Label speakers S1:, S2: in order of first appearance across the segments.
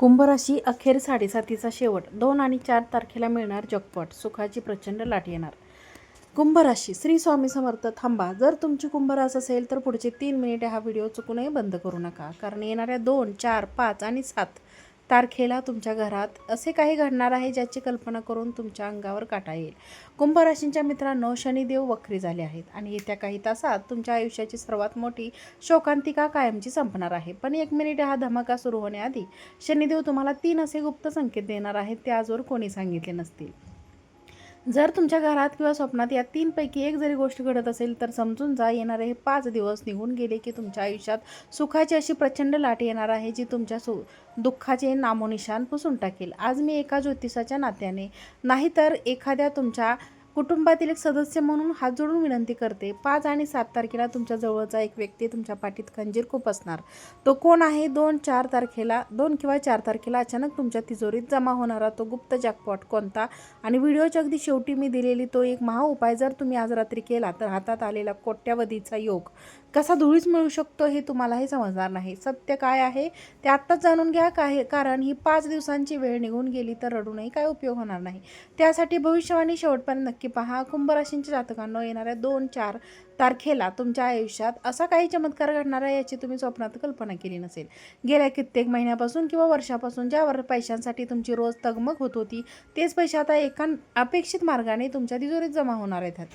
S1: कुंभ राशी अखेर 7.5चा शेवट. 2 आणि 4 तारखेला मिळणार जॅकपॉट. सुखाची प्रचंड लाट येणार. कुंभ राशी. श्री स्वामी समर्थ. थांबा. जर तुमची कुंभ रास असेल तर पुढचे 3 मिनिटे हा व्हिडिओ चुकूनही बंद करू नका, कारण येणाऱ्या 2, 4, 5 आणि 7 तारखेला तुमच्या घरात असे काही घडणार आहे ज्याची कल्पना करून तुमच्या अंगावर काटा येईल. कुंभ राशींच्या मित्रांनो, शनिदेव वक्री झाले आहेत आणि येत्या काही तासात तुमच्या आयुष्याची सर्वात मोठी शोकांतिका कायमची संपणार आहे. पण 1 मिनिट हा धमाका सुरू होण्याआधी शनिदेव तुम्हाला 3 असे गुप्त संकेत देणार आहेत, ते आजवर कोणी सांगितले नसतील. जर तुमच्या घरात किंवा स्वप्नात या 3 पैकी एक जरी गोष्ट घडत असेल तर समजून जा, येणारे हे 5 दिवस निघून गेले की तुमच्या आयुष्यात सुखाची अशी प्रचंड लाट येणार आहे जी तुमच्या दुःखाचे नामोनिशाण पुसून टाकेल. आज मी एका ज्योतिषाच्या नात्याने नाही तर एखाद्या तुमच्या कुटुंबातील एक सदस्य म्हणून हात जोडून विनंती करते. 5 आणि 7 तारखेला तुमच्या जवळचा एक व्यक्ती तुमच्या पाठीत खंजीर खूप असणार. तो कोण आहे? 2 किंवा 4 तारखेला अचानक तुमच्या तिजोरीत जमा होणारा तो गुप्त जॅकपॉट कोणता? आणि व्हिडिओच्या अगदी शेवटी मी दिलेली तो एक महाउपाय जर तुम्ही आज रात्री केला तर हातात आलेला कोट्यावधीचा योग कसा धुळीस मिळू शकतो हे तुम्हालाही समजणार नाही. सत्य काय आहे ते आत्ताच जाणून घ्या. कारण ही 5 दिवसांची वेळ निघून गेली तर रडूनही काय उपयोग होणार नाही. त्यासाठी भविष्यवाणी शेवटपर्यंत नक्की पहा. कुंभ राशींच्या जातकांना येणाऱ्या 2, 4 तारखेला तुमच्या आयुष्यात असा काही चमत्कार घडणार आहे याची तुम्ही स्वप्नात कल्पना केली नसेल. गेल्या कित्येक महिन्यापासून किंवा वर्षापासून ज्यावर पैशांसाठी तुमची रोज तगमग होत होती, तेच पैसे आता एका अपेक्षित मार्गाने तुमच्या तिजोरीत जमा होणार आहेत.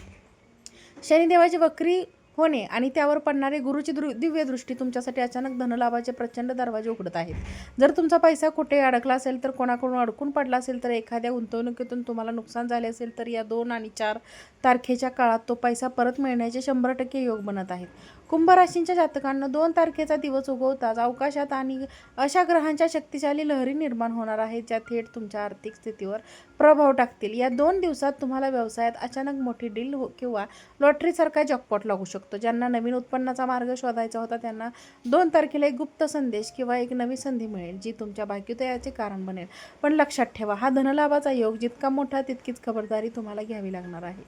S1: शनिदेवाची वक्री होणे आणि त्यावर पडणारे गुरुची दिव्य दृष्टी तुमच्यासाठी अचानक धनलाभाचे प्रचंड दरवाजे उघडत आहेत. जर तुमचा पैसा कुठे अडकला असेल तर कोणाकडून अडकून पडला असेल तर एखाद्या गुंतवणुकीतून तुम्हाला नुकसान झाले असेल तर या 2 आणि 4 तारखेच्या काळात तो पैसा परत मिळण्याचे 100% योग बनत आहेत. कुंभ राशींच्या जातकांना 2 तारखेचा दिवस उगवताच अवकाशात आणि अशा ग्रहांच्या शक्तिशाली लहरी निर्माण होणार आहेत ज्या थेट तुमच्या आर्थिक स्थितीवर प्रभाव टाकतील. या 2 दिवसात तुम्हाला व्यवसायात अचानक मोठी डील किंवा लॉटरीसारखा जॅकपॉट लागू शकतो. ज्यांना नवीन उत्पन्नाचा मार्ग शोधायचा होता त्यांना 2 तारखेला एक गुप्त संदेश किंवा एक नवी संधी मिळेल जी तुमच्या भाग्योदयाचे कारण बनेल. पण लक्षात ठेवा, हा धनलाभाचा योग जितका मोठा तितकीच खबरदारी तुम्हाला घ्यावी लागणार आहे.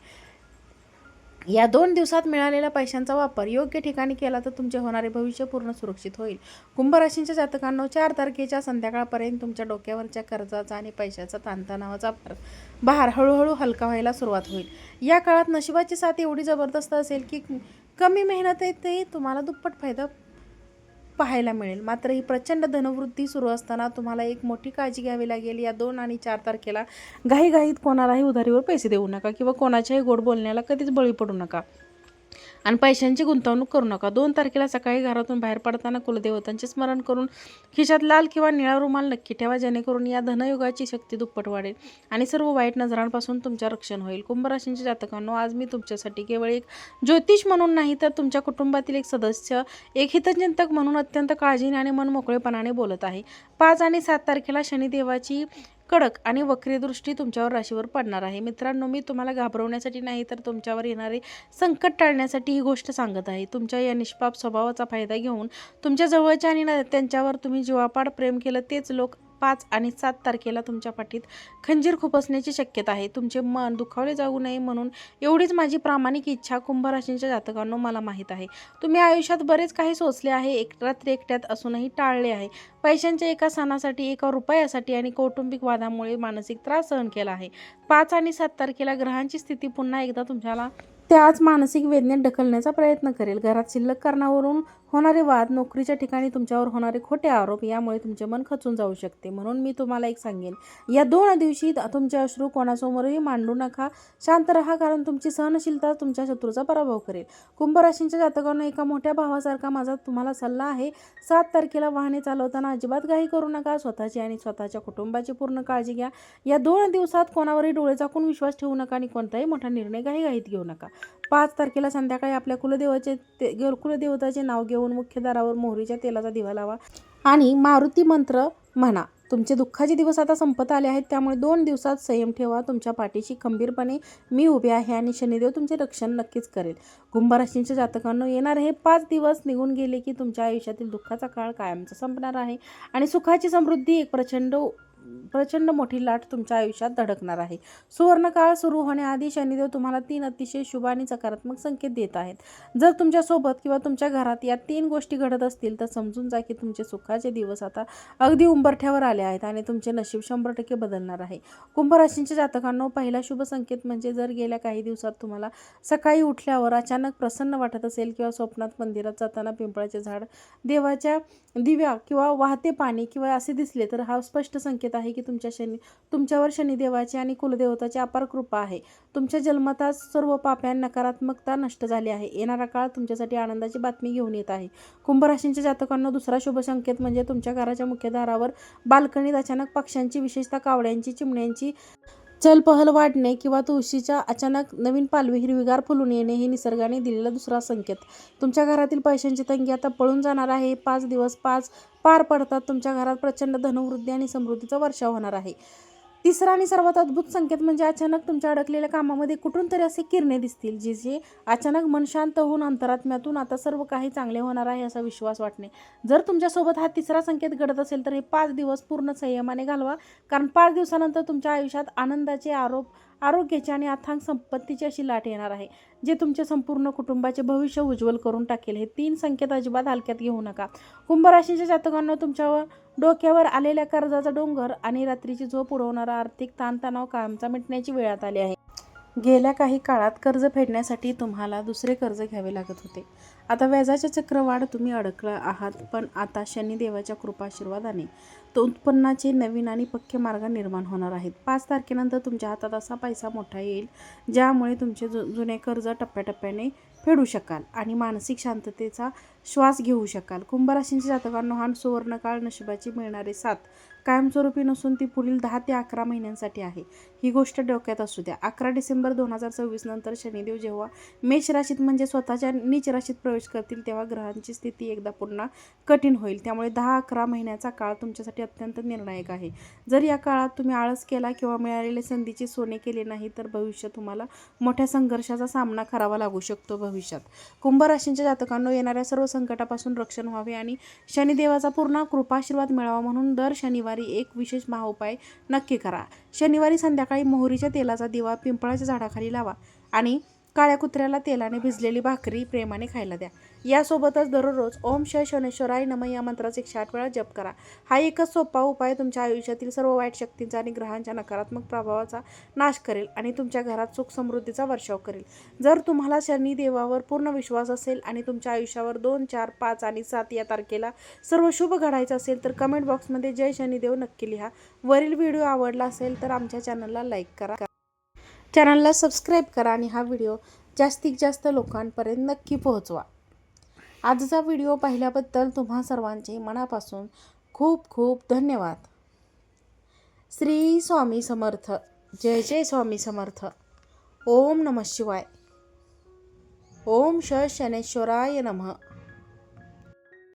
S1: या 2 दिवसात मिळालेल्या पैशांचा वापर योग्य ठिकाणी केला तर तुमचे होणारे भविष्य पूर्ण सुरक्षित होईल. कुंभ राशींच्या जातकांना 4 तारखेच्या संध्याकाळपर्यंत तुमच्या डोक्यावरच्या कर्जाचा आणि पैशाचा ताणतणावाचा भार हळूहळू हलका व्हायला सुरुवात होईल. या काळात नशिबाची साथ एवढी जबरदस्त असेल की कमी मेहनतीतही तुम्हाला दुप्पट फायदा पाहायला मिळेल. मात्र ही प्रचंड धनवृद्धी सुरू असताना तुम्हाला एक मोठी काळजी घ्यावी लागेल. या 2 आणि 4 तारखेला घाईघाईत कोणालाही उधारीवर पैसे देऊ नका किंवा कोणाच्याही गोड बोलण्याला कधीच बळी पडू नका आणि पैशांची गुंतवणूक करू नका. 2 तारखेला सकाळी घरातून बाहेर पडताना कुलदेवतांचे स्मरण करून खिशात लाल किंवा निळा रुमाल नक्की ठेवा, जेणेकरून या धनयुगाची शक्ती दुप्पट वाढेल आणि सर्व वाईट नजरांपासून तुमचे रक्षण होईल. कुंभ राशींच्या जातकांनो, आज मी तुमच्यासाठी केवळ एक ज्योतिष म्हणून नाही तर तुमच्या कुटुंबातील एक सदस्य, एक हितचिंतक म्हणून अत्यंत काळजीने आणि मनमोकळेपणाने बोलत आहे. 5 आणि 7 तारखेला शनिदेवाची कडक आणि वक्री दृष्टी तुमच्यावर राशीवर पडणार आहे. मित्रांनो, मी तुम्हाला घाबरवण्यासाठी नाही तर तुमच्यावर येणारे संकट टाळण्यासाठी ही गोष्ट सांगत आहे. तुमच्या या निष्पाप स्वभावाचा फायदा घेऊन तुमच्या जवळच्या आणि त्यांच्यावर तुम्ही जीवापाड प्रेम केलं तेच लोक 5 आणि 7 तारखेला तुमच्या पाठीत खंजीर खुपसण्याची शक्यता आहे. तुमचे मन दुखावले जाऊ नये म्हणून एवढीच माझी प्रामाणिक इच्छा. कुंभ राशींच्या जातकांनो, मला माहीत आहे तुम्ही आयुष्यात बरेच काही सोचले आहे, रात्री एकट्यात असूनही टाळले आहे. पैशांच्या एका सणासाठी, एका रुपयासाठी आणि कौटुंबिक वादामुळे मानसिक त्रास सहन केला आहे. 5 आणि 7 तारखेला ग्रहांची स्थिती पुन्हा एकदा तुमच्याला त्याच मानसिक वेदनेत ढकलण्याचा प्रयत्न करेल. घरात शिल्लक कारणावरून होणारे वाद, नोकरीच्या ठिकाणी तुमच्यावर होणारे खोटे आरोप यामुळे तुमचे मन खचून जाऊ शकते. म्हणून मी तुम्हाला एक सांगेन, या 2 दिवशी तुमचे अश्रू कोणासमोरही मांडू नका. शांत राहा, कारण तुमची सहनशीलता तुमच्या शत्रूचा पराभव करेल. कुंभ राशींच्या जातकांना एका मोठ्या भावासारखा माझा तुम्हाला सल्ला आहे. 7 तारखेला वाहने चालवताना अजिबात घाई करू नका. स्वतःची आणि स्वतःच्या कुटुंबाची पूर्ण काळजी घ्या. या 2 दिवसात कोणावरही डोळे झाकून विश्वास ठेवू नका आणि कोणताही मोठा निर्णय घाईघाईत घेऊ नका. 5 तारखेला संध्याकाळी आपल्या कुलदेवताचे नाव घेऊन मुख्य दारावर मोहरीच्या तेलाचा दिवा लावा आणि मारुती मंत्र म्हणा. तुमचे दुःखाचे दिवस आता संपत आले आहेत, त्यामुळे 2 दिवसात संयम ठेवा. तुमच्या पाठीशी खंबीरपणे मी उभे आहे आणि शनिदेव तुमचे रक्षण नक्कीच करेल. कुंभ राशींच्या जातकांनो, येणारे हे 5 दिवस निघून गेले की तुमच्या आयुष्यातील दुःखाचा काळ कायमचा संपणार आहे आणि सुखाची समृद्धी एक प्रचंड प्रचंड मोठी लाट तुमच्या आयुष्यात धडकणार आहे. सुवर्णकाळ सुरू होण्याआधी शनिदेव तुम्हाला 3 अतिशय शुभ आणि सकारात्मक संकेत देत आहेत. जर तुमच्यासोबत किंवा तुमच्या घरात या 3 गोष्टी घडत असतील तर समजून जा की तुमचे सुखाचे दिवस आता अगदी उंबरठ्यावर आले आहेत आणि तुमचे नशीब 100% बदलणार आहे. कुंभ राशींच्या जातकांनो, पहिला शुभ संकेत म्हणजे जर गेल्या काही दिवसात तुम्हाला सकाळी उठल्यावर अचानक प्रसन्न वाटत असेल किंवा स्वप्नात मंदिरात जाताना पिंपळाचे झाड, देवाच्या दिव्या किंवा वाहते पाणी किंवा असे दिसले तर हा स्पष्ट संकेत आहे की तुमच्यावर शनिदेवाची आणि कुलदेवताची अपार कृपा आहे. तुमच्या जन्मताच सर्व पाप्या नकारात्मकता नष्ट झाली आहे. येणारा काळ तुमच्यासाठी आनंदाची बातमी घेऊन येत आहे. कुंभ राशींच्या जातकांना दुसरा शुभ संकेत म्हणजे तुमच्या घराच्या मुख्य दारावर बाल्कनीत अचानक पक्ष्यांची, विशेषतः कावड्यांची, चिमण्यांची चलपहल वाढणे किंवा तुळशीच्या अचानक नवीन पालवी हिरवीगार फुलून येणे हे निसर्गाने दिलेला दुसरा संकेत. तुमच्या घरातील पैशांची तंगी आता पळून जाणार आहे. 5 दिवस 5 पार पडतात. तुमच्या घरात प्रचंड धनवृद्धी आणि समृद्धीचा वर्षाव होणार आहे. तिसरा आणि सर्वात अद्भुत संकेत म्हणजे अचानक तुमच्या अडकलेल्या कामामध्ये कुठून तरी असे किरणे दिसतील, जे अचानक मन शांत होऊन अंतरात्म्यातून आता सर्व काही चांगले होणार आहे असा विश्वास वाटणे. जर तुमच्यासोबत हा तिसरा संकेत घडत असेल तर हे 5 दिवस पूर्ण संयमाने घालवा, कारण 5 दिवसानंतर तुमच्या आयुष्यात आनंदाचे, आरोग्याची आणि अथांग संपत्तीची अशी लाट येणार आहे, जे तुमच्या संपूर्ण कुटुंबाचे भविष्य उज्ज्वल करून टाकेल. हे 3 संकेत अजिबात हलक्यात घेऊ नका. कुंभ राशीच्या जातकांना तुमच्यावर डोक्यावर आलेल्या कर्जाचा डोंगर आणि रात्रीची झोप उडवणारा आर्थिक ताणतणाव कायमचा मिटण्याची वेळ आली आहे. गेल्या काही काळात कर्ज फेडण्यासाठी तुम्हाला दुसरे कर्ज घ्यावे लागत होते. आता व्याजाचे चक्रवाढ तुम्ही अडकला आहात, पण आता शनिदेवाच्या कृपाशीर्वादाने उत्पन्नाचे नवीन आणि पक्के मार्ग निर्माण होणार आहेत. 5 तारखेनंतर तुमच्या हातात असा पैसा मोठा येईल ज्यामुळे तुमचे जुने कर्ज टप्प्याटप्प्याने फेडू शकाल आणि मानसिक शांततेचा श्वास घेऊ शकाल. कुंभ राशींच्या जातकांना हा सुवर्णकाळ नशिबाची मिळणारी साथ कायमस्वरूपी नसून ती पुढील 10 ते 11 महिन्यांसाठी आहे. ही गोष्ट डोक्यात असू द्या. 11 डिसेंबर 2024 नंतर शनिदेव जेव्हा मेष राशीत म्हणजे स्वतःच्या नीच राशीत प्रवेश करतील तेव्हा ग्रहांची स्थिती एकदा पुन्हा कठीण होईल. त्यामुळे 10-11 महिन्याचा काळ तुमच्यासाठी अत्यंत निर्णायक आहे. जर या काळात तुम्ही आळस केला किंवा मिळालेले संधीचे सोने केले नाही तर भविष्यात तुम्हाला मोठ्या संघर्षाचा सामना करावा लागू शकतो. भविष्यात कुंभ राशींच्या जातकांना येणाऱ्या सर्व संकटापासून रक्षण व्हावे आणि शनिदेवाचा पूर्ण कृपाशीर्वाद मिळावा म्हणून दर शनिवारी एक विशेष महाउपाय नक्की करा. शनिवारी संध्याकाळी मोहरीच्या तेलाचा दिवा पिंपळाच्या झाडाखाली लावा आणि काळ्या कुत्र्याला तेलाने भिजलेली भाकरी प्रेमाने खायला द्या. यासोबतच दररोज ओम शनेश्वराय नमः या मंत्राचा 108 वेळा जप करा. हा एकच सोपा उपाय तुमच्या आयुष्यातील सर्व वाईट शक्तींचा आणि ग्रहांच्या नकारात्मक प्रभावाचा नाश करेल आणि तुमच्या घरात सुख समृद्धीचा वर्षाव करेल. जर तुम्हाला शनिदेवावर पूर्ण विश्वास असेल आणि तुमच्या आयुष्यावर 2, 4, 5 आणि 7 या तारखेला सर्व शुभ घडायचं असेल तर कमेंट बॉक्समध्ये जय शनिदेव नक्की लिहा. वरील व्हिडिओ आवडला असेल तर आमच्या चॅनलला लाईक करा, चॅनलला सबस्क्राईब करा आणि हा व्हिडिओ जास्तीत जास्त लोकांपर्यंत नक्की पोहोचवा. आजचा व्हिडिओ पाहिल्याबद्दल तुम्हा सर्वांचे मनापासून खूप खूप धन्यवाद. श्री स्वामी समर्थ. जय जय स्वामी समर्थ. ओम नमः शिवाय. ओम शनेश्वराय नमः.